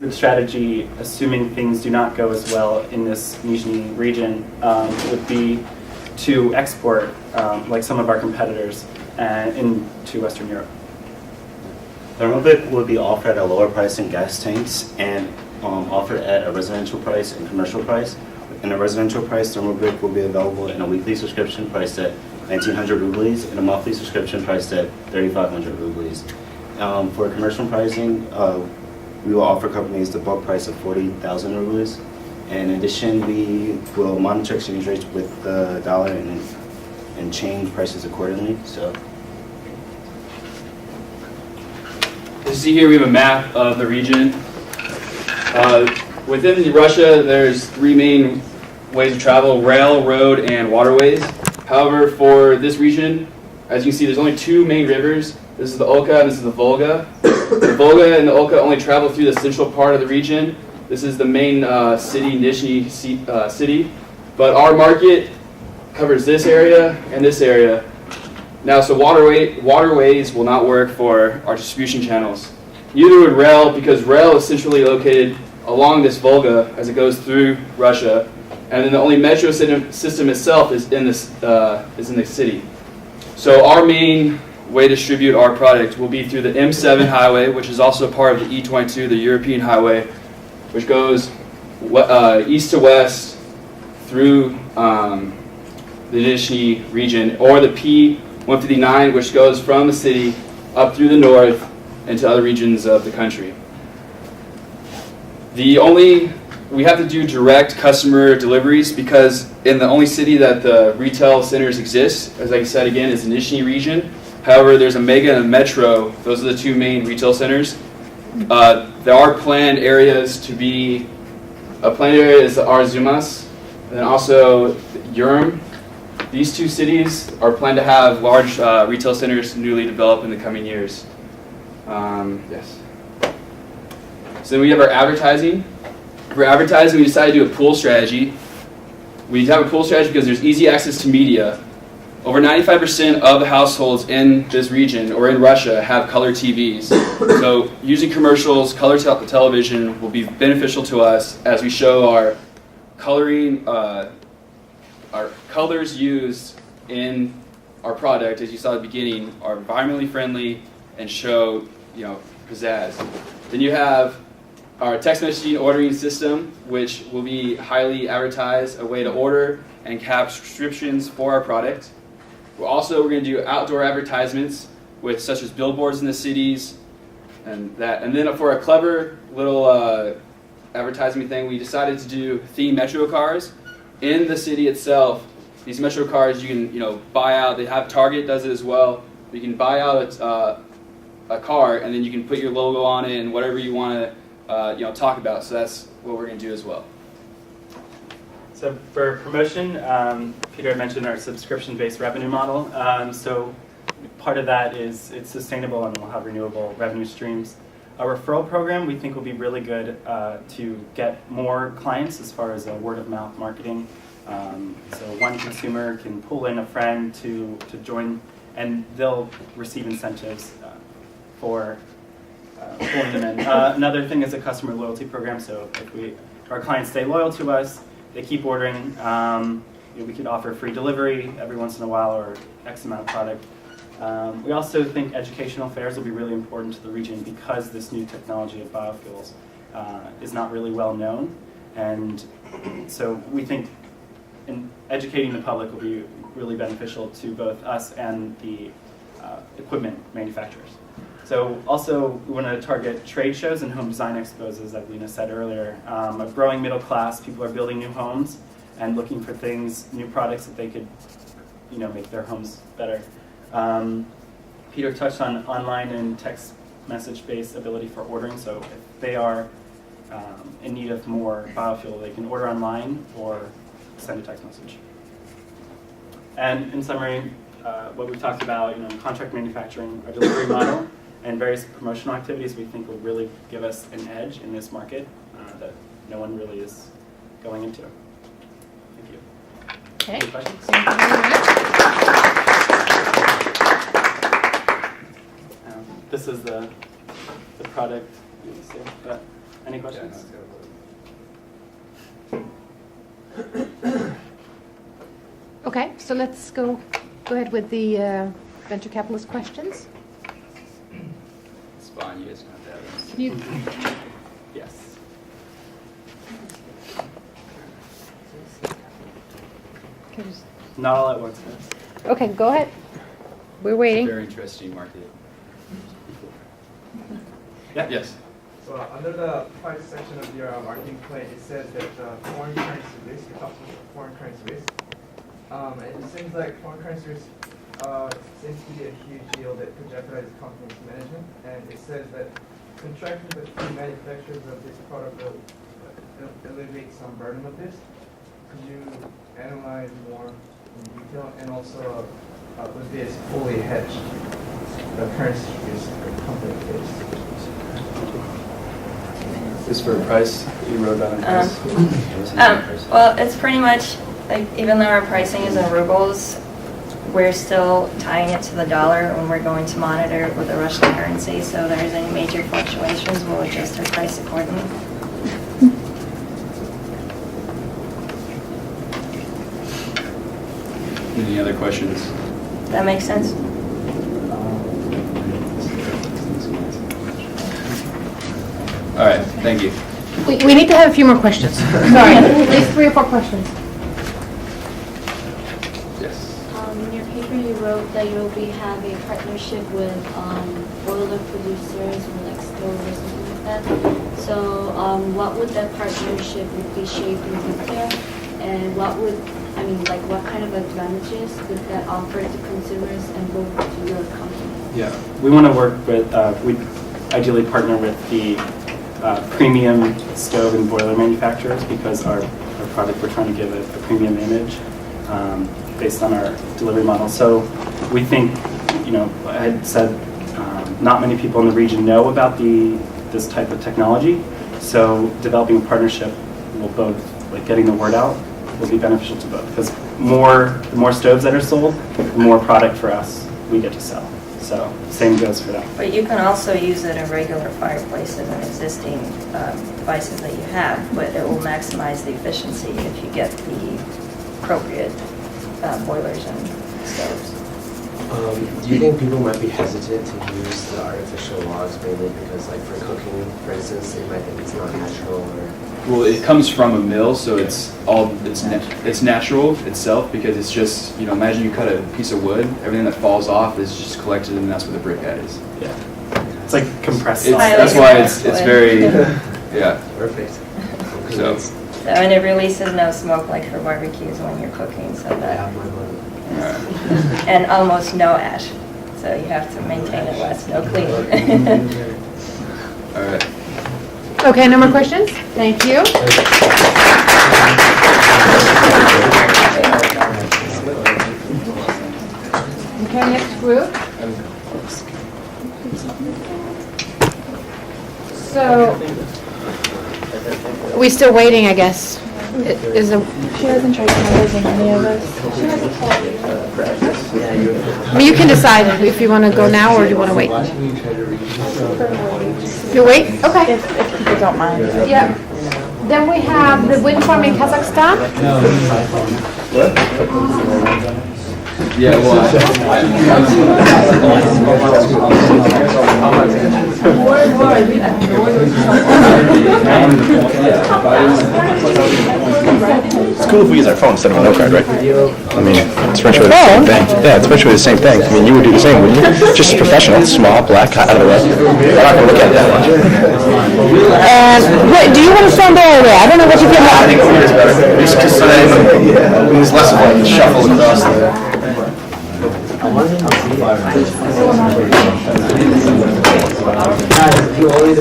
Good strategy, assuming things do not go as well in this Nizhny region, would be to export, like some of our competitors, into Western Europe. Thermovic will be offered at a lower price than gas tanks and offered at a residential price and commercial price. In a residential price, Thermovic will be available in a weekly subscription priced at 1,900 rubles and a monthly subscription priced at 3,500 rubles. For commercial pricing, we will offer companies the bulk price of 40,000 rubles. And in addition, we will monitor exchange rates with the dollar and change prices accordingly. So, as you see here, we have a map of the region. Within Russia, there's three main ways of travel: rail, road, and waterways. However, for this region, as you can see, there's only two main rivers. This is the Oka and this is the Volga. The Volga and the Oka only travel through the central part of the region. This is the main city, Nizhny city. But our market covers this area and this area. Now, so waterways will not work for our distribution channels. Neither would rail, because rail is centrally located along this Volga as it goes through Russia. And then the only metro system itself is in the city. So our main way to distribute our product will be through the M7 highway, which is also part of the E22, the European highway, which goes east to west through the Nizhny region, or the P159, which goes from the city up through the north into other regions of the country. We have to do direct customer deliveries because in the only city that the retail centers exist, as I said again, is the Nizhny region. However, there's a mega and a metro. Those are the two main retail centers. There are planned areas to be, a planned area is the Arzumas, and then also Urim. These two cities are planned to have large retail centers newly developed in the coming years. Yes. So then we have our advertising. For advertising, we decided to do a pool strategy. We have a pool strategy because there's easy access to media. Over 95% of the households in this region or in Russia have color TVs. So using commercials, color television will be beneficial to us as we show our coloring, our colors used in our product, as you saw at the beginning, are environmentally friendly and show, pizzazz. Then you have our text messaging ordering system, which will be highly advertised, a way to order and have subscriptions for our product. We're going to do outdoor advertisements with such as billboards in the cities and that. And then for a clever little advertising thing, we decided to do themed metro cars in the city itself. These metro cars you can buy out. They have Target does it as well. You can buy out a car and then you can put your logo on it and whatever you want to talk about. So that's what we're going to do as well. So for promotion, Peter had mentioned our subscription-based revenue model. So part of that is it's sustainable and we'll have renewable revenue streams. Our referral program we think will be really good to get more clients as far as word-of-mouth marketing. So one consumer can pull in a friend to join, and they'll receive incentives for pulling them in. Another thing is a customer loyalty program. So if our clients stay loyal to us, they keep ordering. We could offer free delivery every once in a while or X amount of product. We also think educational fairs will be really important to the region because this new technology of biofuels is not really well known. And so we think educating the public will be really beneficial to both us and the equipment manufacturers. So also we want to target trade shows and home design expos, as Evelina said earlier. A growing middle class, people are building new homes and looking for things, new products that they could make their homes better. Peter touched on online and text message-based ability for ordering. So if they are in need of more biofuel, they can order online or send a text message. And in summary, what we've talked about, contract manufacturing, our delivery model, and various promotional activities we think will really give us an edge in this market that no one really is going into. Thank you. Okay. Any questions? Thank you very much. This is the product. You can see, but Any questions? Okay, so let's go ahead with the venture capitalist questions. It's fine. You guys can have that. Can you, Yes. can you just- Not all at once. okay, go ahead. We're waiting. Very interesting market. Yeah. Yes. So under the price section of your marketing plan, it says that foreign currency risk, it talks about foreign currency risk. And it seems like foreign currency risk seems to be a huge deal that could jeopardize the company's management. And it says that contracting with the manufacturers of this product will alleviate some burden of this. Could you analyze more in detail? And also, would this fully hedge the currency risk the company faces? This for a price you wrote down. Well, it's pretty much like even though our pricing is in rubles, we're still tying it to the dollar when we're going to monitor it with the Russian currency. So if there's any major fluctuations, we'll adjust our price accordingly. Any other questions? Does that make sense? All right. Thank you. We need to have a few more questions. Sorry, at least 3 or 4 questions. Yes. In your paper, you wrote that you'll be having a partnership with boiler producers or like stove or something like that. So, what would that partnership be shaped in detail? And what kind of advantages would that offer to consumers and both to your company? Yeah, we want to work with, we ideally partner with the premium stove and boiler manufacturers because our product, we're trying to give a premium image based on our delivery model. So we think, I had said not many people in the region know about this type of technology. So developing a partnership will both, like getting the word out, will be beneficial to both because the more stoves that are sold, the more product for us we get to sell. So same goes for them. But you can also use it in regular fireplaces and existing devices that you have, but it will maximize the efficiency if you get the appropriate boilers and stoves. Do you think people might be hesitant to use the artificial logs mainly because, like, for cooking, for instance, they might think it's not natural or... Well, it comes from a mill, so it's natural itself because it's just, imagine you cut a piece of wood, everything that falls off is just collected and that's where the briquette is. Yeah, it's like compressed It's, salt. that's why it's very, yeah. Perfect. So, And it releases no smoke like for barbecues when you're cooking, so I that, have my money. and almost no ash. So you have to maintain it less, no cleaning. all right. Okay, no more questions? Thank you. Okay, next group. So, are we still waiting, I guess? She hasn't tried canvassing any of us. You can decide if you want to go now or do you want to wait. You wait? Okay. If people don't mind. Yeah. Then we have the wind farm in Kazakhstan. Yeah, well, It's cool if we use our phone instead of a note card, right? I mean, it's virtually the same thing. Yeah, it's virtually the same thing. I mean, you would do the same, wouldn't you? Just professional, small, black, out of the way. I'm not going to look at it that much. And wait, do you want to stand there or there? I don't know what you feel about. I think over here is better. Just so then there's less of like a shuffle across the... Guys, if you only